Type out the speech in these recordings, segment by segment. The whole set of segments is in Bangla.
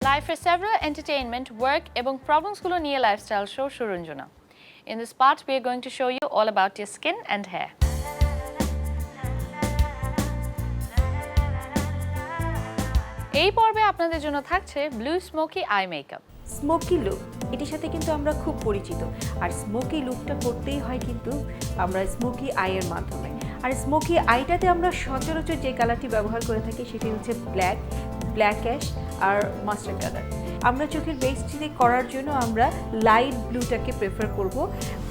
Life is several entertainment, work এবং problemsগুলো নিয়ে lifestyle show Suranjana. In this part, we are going to show you all about your skin and hair. এই পর্বে আপনাদের জন্য থাকছে blue smoky eye makeup. Smoky look এটির সাথে কিন্তু আমরা খুব পরিচিত, আর স্মোকি লুকটা করতেই হয় কিন্তু আমরা স্মোকি আইয়ের মাধ্যমে। আর স্মোকি আইটাতে আমরা সচরাচর যে কালারটি ব্যবহার করে থাকি সেটি হচ্ছে ব্ল্যাক অ্যাশ আর মাস্টার্ড কালার। আমরা চোখের বেসটিতে করার জন্য আমরা লাইট ব্লুটাকে প্রেফার করব।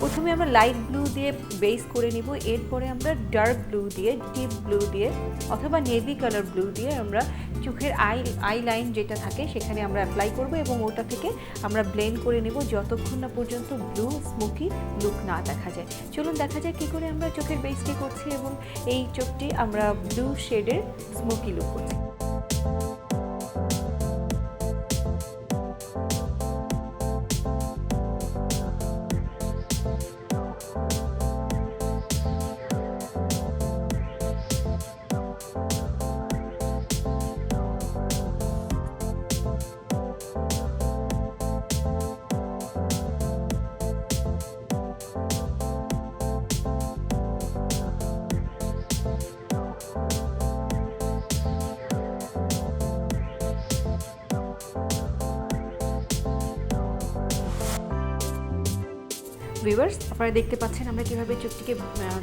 প্রথমে আমরা লাইট ব্লু দিয়ে বেস করে নিব, এরপরে আমরা ডার্ক ব্লু দিয়ে, ডিপ ব্লু দিয়ে অথবা নেভি কালার ব্লু দিয়ে আমরা চোখের আই লাইন যেটা থাকে সেখানে আমরা অ্যাপ্লাই করব এবং ওটা থেকে আমরা ব্লেন্ড করে নেব যতক্ষণ না পর্যন্ত ব্লু স্মোকি লুক না দেখা যায়। চলুন দেখা যায় কী করে আমরা চোখের বেসটি করছি এবং এই চোখটি আমরা ব্লু শেডের স্মোকি লুক করছি। ভিউয়ার্স, আপনারা দেখতে পাচ্ছেন আমরা কীভাবে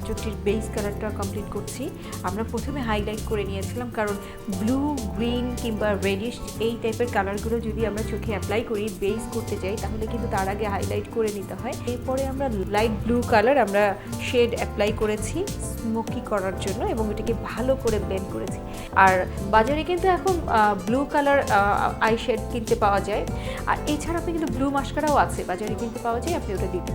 চোখটির বেস কালারটা কমপ্লিট করছি। আমরা প্রথমে হাইলাইট করে নিয়েছিলাম, কারণ ব্লু, গ্রিন কিংবা রেডিশ এই টাইপের কালারগুলো যদি আমরা চোখে অ্যাপ্লাই করি বেস করতে যাই তাহলে কিন্তু তার আগে হাইলাইট করে নিতে হয়। এরপরে আমরা লাইট ব্লু কালার আমরা শেড অ্যাপ্লাই করেছি স্মোকি করার জন্য এবং এটাকে ভালো করে ব্লেন্ড করেছি। আর বাজারে কিন্তু এখন ব্লু কালার আই শেড কিনতে পাওয়া যায়, আর এছাড়া আপনি কিন্তু ব্লু মাস্কারাও আছে বাজারে কিনতে পাওয়া যায়, আপনি ওটা দিতে